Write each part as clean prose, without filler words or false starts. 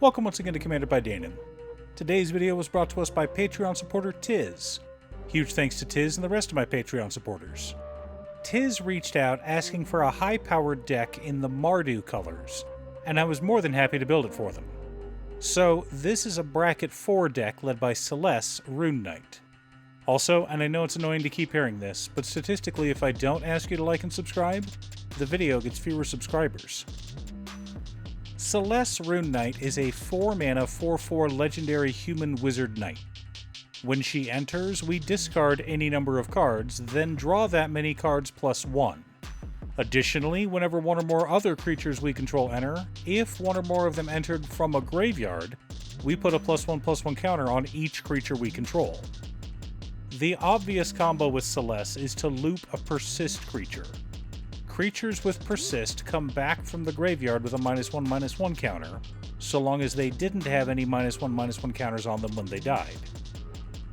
Welcome once again to Commanded by Danon. Today's video was brought to us by Patreon supporter Tiz. Huge thanks to Tiz and the rest of my Patreon supporters. Tiz reached out asking for a high-powered deck in the Mardu colors, and I was more than happy to build it for them. So, this is a bracket 4 deck led by Celeste, Rune Knight. Also, and I know it's annoying to keep hearing this, but statistically if I don't ask you to like and subscribe, the video gets fewer subscribers. Celeste Rune Knight is a 4-mana 4/4 legendary human wizard knight. When she enters, we discard any number of cards, then draw that many cards plus 1. Additionally, whenever one or more other creatures we control enter, if one or more of them entered from a graveyard, we put a +1/+1 counter on each creature we control. The obvious combo with Celeste is to loop a Persist creature. Creatures with Persist come back from the graveyard with a -1/-1 counter, so long as they didn't have any -1/-1 counters on them when they died.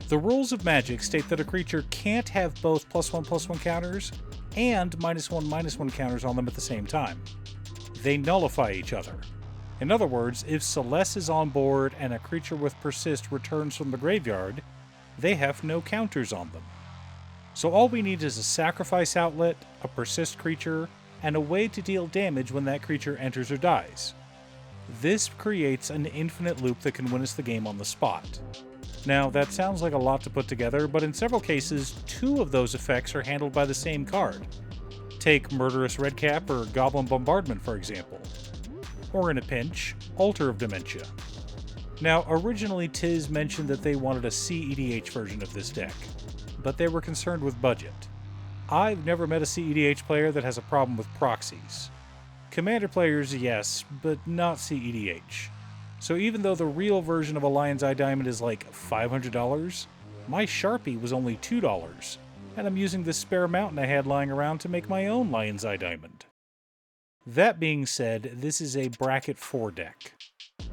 The rules of Magic state that a creature can't have both +1/+1 counters and -1/-1 counters on them at the same time. They nullify each other. In other words, if Celeste is on board and a creature with Persist returns from the graveyard, they have no counters on them. So all we need is a sacrifice outlet, a Persist creature, and a way to deal damage when that creature enters or dies. This creates an infinite loop that can win us the game on the spot. Now, that sounds like a lot to put together, but in several cases, 2 of those effects are handled by the same card. Take Murderous Redcap or Goblin Bombardment, for example. Or in a pinch, Altar of Dementia. Now, originally Tiz mentioned that they wanted a CEDH version of this deck, but they were concerned with budget. I've never met a CEDH player that has a problem with proxies. Commander players, yes, but not CEDH. So even though the real version of a Lion's Eye Diamond is like $500, my Sharpie was only $2, and I'm using this spare mountain I had lying around to make my own Lion's Eye Diamond. That being said, this is a bracket 4 deck.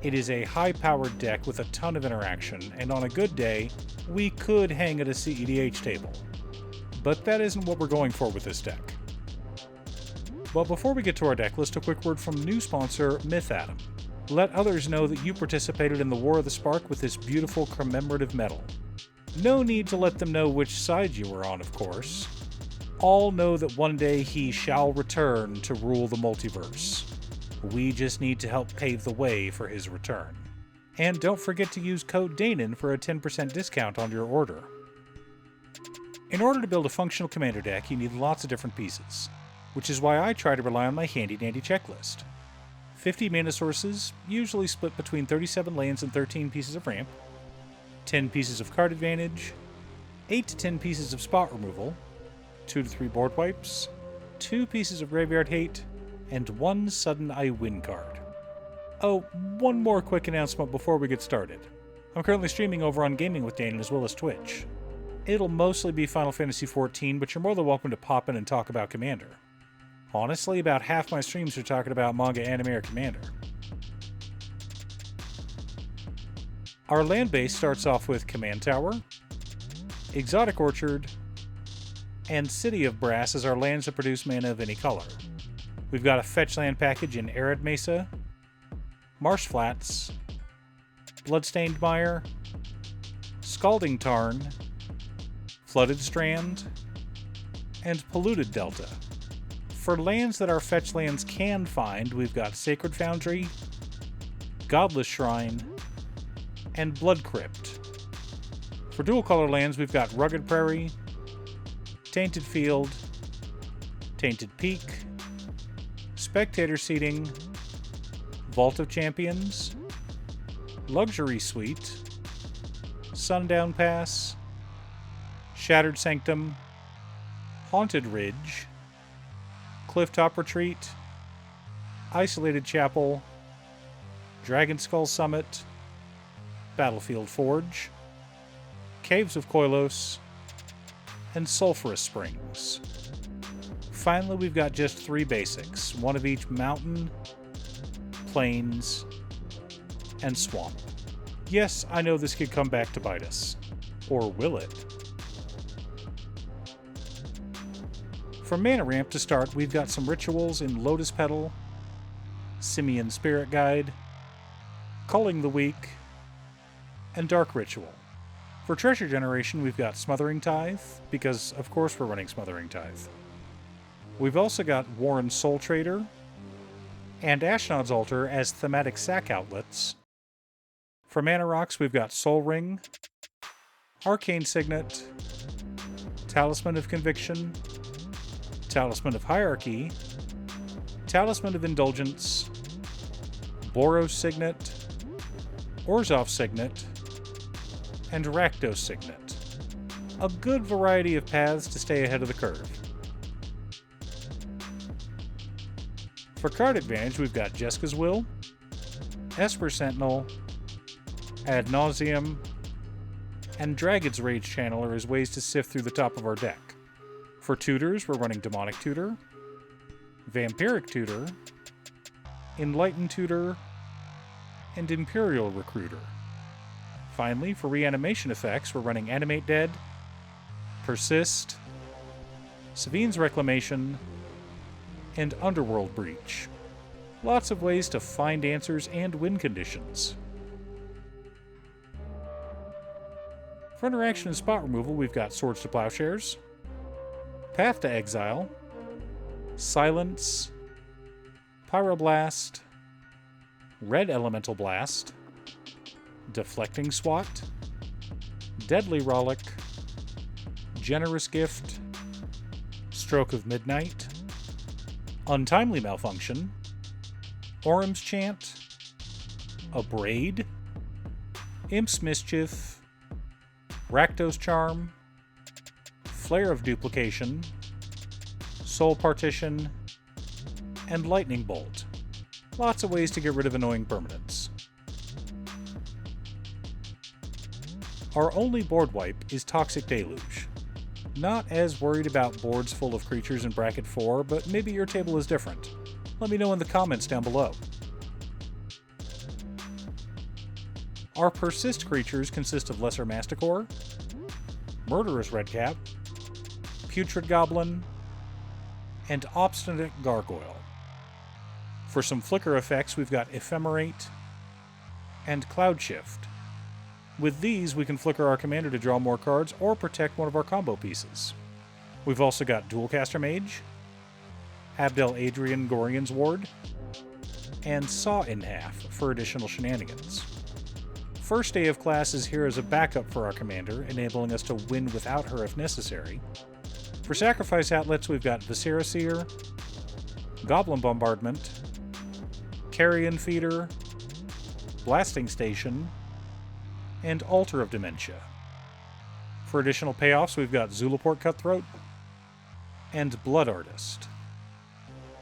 It is a high-powered deck with a ton of interaction, and on a good day, we could hang at a CEDH table. But that isn't what we're going for with this deck. But before we get to our deck list, a quick word from new sponsor, Mythom. Let others know that you participated in the War of the Spark with this beautiful commemorative medal. No need to let them know which side you were on, of course. All know that one day he shall return to rule the multiverse. We just need to help pave the way for his return. And don't forget to use code Danon for a 10% discount on your order. In order to build a functional commander deck, you need lots of different pieces, which is why I try to rely on my handy-dandy checklist. 50 mana sources, usually split between 37 lands and 13 pieces of ramp, 10 pieces of card advantage, 8 to 10 pieces of spot removal, 2 to 3 board wipes, 2 pieces of graveyard hate, and 1 sudden I win card. Oh, one more quick announcement before we get started. I'm currently streaming over on Gaming with Danon as well as Twitch. It'll mostly be Final Fantasy XIV, but you're more than welcome to pop in and talk about Commander. Honestly, about half my streams are talking about manga, anime, or Commander. Our land base starts off with Command Tower, Exotic Orchard, and City of Brass as our lands that produce mana of any color. We've got a fetch land package in Arid Mesa, Marsh Flats, Bloodstained Mire, Scalding Tarn, Flooded Strand, and Polluted Delta. For lands that our fetch lands can find, we've got Sacred Foundry, Godless Shrine, and Blood Crypt. For dual color lands, we've got Rugged Prairie, Tainted Field, Tainted Peak, Spectator Seating, Vault of Champions, Luxury Suite, Sundown Pass, Shattered Sanctum, Haunted Ridge, Clifftop Retreat, Isolated Chapel, Dragon Skull Summit, Battlefield Forge, Caves of Koilos, and Sulphurous Springs. Finally, we've got just 3 basics, one of each mountain, plains, and swamp. Yes, I know this could come back to bite us. Or will it? For mana ramp to start, we've got some rituals in Lotus Petal, Simian Spirit Guide, Culling the Weak, and Dark Ritual. For treasure generation, we've got Smothering Tithe, because of course we're running Smothering Tithe. We've also got Warren Soul Trader and Ashnod's Altar as thematic sack outlets. For mana rocks, we've got Soul Ring, Arcane Signet, Talisman of Conviction, Talisman of Hierarchy, Talisman of Indulgence, Boros Signet, Orzhov Signet, and Rakdos Signet. A good variety of paths to stay ahead of the curve. For card advantage, we've got Jeska's Will, Esper Sentinel, Ad Nauseam, and Dragon's Rage Channeler as ways to sift through the top of our deck. For tutors, we're running Demonic Tutor, Vampiric Tutor, Enlightened Tutor, and Imperial Recruiter. Finally, for reanimation effects, we're running Animate Dead, Persist, Savine's Reclamation, and Underworld Breach. Lots of ways to find answers and win conditions. For interaction and spot removal, we've got Swords to Plowshares, Path to Exile, Silence, Pyroblast, Red Elemental Blast, Deflecting Swat, Deadly Rollick, Generous Gift, Stroke of Midnight, Untimely Malfunction, Orum's Chant, Abrade, Imp's Mischief, Rakdos Charm, Flare of Duplication, Soul Partition, and Lightning Bolt. Lots of ways to get rid of annoying permanents. Our only board wipe is Toxic Deluge. Not as worried about boards full of creatures in bracket 4, but maybe your table is different. Let me know in the comments down below. Our Persist creatures consist of Lesser Masticore, Murderous Redcap, Putrid Goblin, and Obstinate Gargoyle. For some flicker effects, we've got Ephemerate and Cloud Shift. With these, we can flicker our commander to draw more cards or protect one of our combo pieces. We've also got Dualcaster Mage, Abdel Adrian Gorian's Ward, and Saw in Half for additional shenanigans. First Day of Class is here as a backup for our commander, enabling us to win without her if necessary. For sacrifice outlets, we've got Viscera Seer, Goblin Bombardment, Carrion Feeder, Blasting Station, and Altar of Dementia. For additional payoffs, we've got Zulaport Cutthroat and Blood Artist.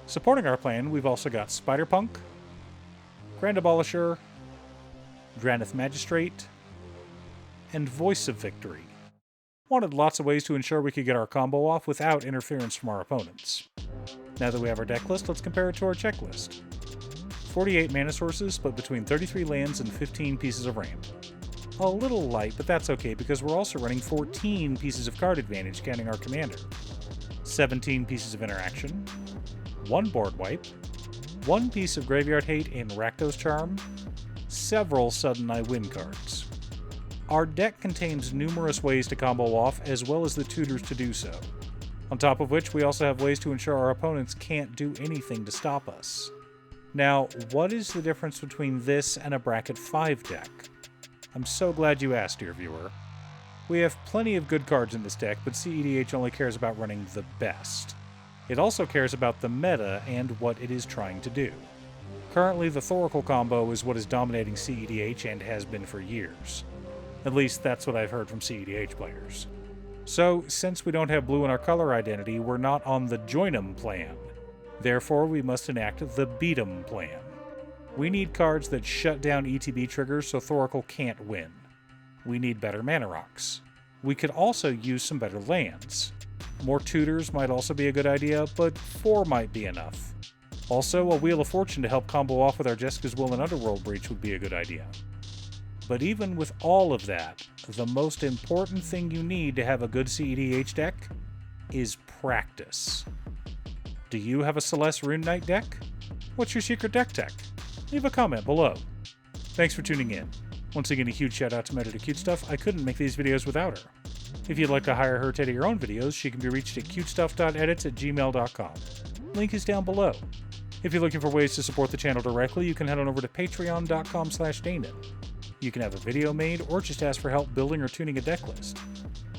Supporting our plan, we've also got Spiderpunk, Grand Abolisher, Dranith Magistrate, and Voice of Victory. Wanted lots of ways to ensure we could get our combo off without interference from our opponents. Now that we have our deck list, let's compare it to our checklist. 48 mana sources split between 33 lands and 15 pieces of ramp. A little light, but that's okay because we're also running 14 pieces of card advantage counting our commander. 17 pieces of interaction, 1 board wipe, 1 piece of graveyard hate in Rakdos Charm, several sudden I win cards. Our deck contains numerous ways to combo off as well as the tutors to do so. On top of which, we also have ways to ensure our opponents can't do anything to stop us. Now, what is the difference between this and a bracket 5 deck? I'm so glad you asked, dear viewer. We have plenty of good cards in this deck, but CEDH only cares about running the best. It also cares about the meta and what it is trying to do. Currently, the Thoracle combo is what is dominating CEDH and has been for years. At least that's what I've heard from CEDH players. So, since we don't have blue in our color identity, we're not on the Join 'em plan. Therefore, we must enact the Beat 'em plan. We need cards that shut down ETB triggers so Thoracle can't win. We need better mana rocks. We could also use some better lands. More tutors might also be a good idea, but 4 might be enough. Also, a Wheel of Fortune to help combo off with our Jeska's Will and Underworld Breach would be a good idea. But even with all of that, the most important thing you need to have a good CEDH deck is practice. Do you have a Celeste Rune Knight deck? What's your secret deck tech? Leave a comment below. Thanks for tuning in. Once again, a huge shout out to my editor Cutestuff. I couldn't make these videos without her. If you'd like to hire her to edit your own videos, she can be reached at cutestuff.edits@gmail.com. Link is down below. If you're looking for ways to support the channel directly, you can head on over to patreon.com/Damon. You can have a video made or just ask for help building or tuning a deck list.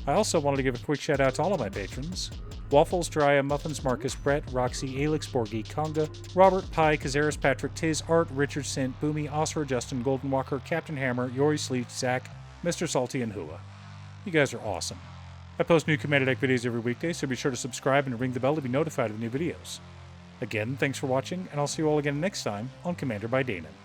I also wanted to give a quick shout out to all of my patrons: Waffles, Drya, Muffins, Marcus, Brett, Roxy, Alix, Borgie, Conga, Robert, Pi, Kazaris, Patrick, Tiz, Art, Richard, Sint, Boomy, Osra, Justin, Golden Walker, Captain Hammer, Yori, Sleet, Zach, Mr. Salty, and Hua. You guys are awesome. I post new Commander Deck videos every weekday, so be sure to subscribe and ring the bell to be notified of new videos. Again, thanks for watching, and I'll see you all again next time on Commander by Damon.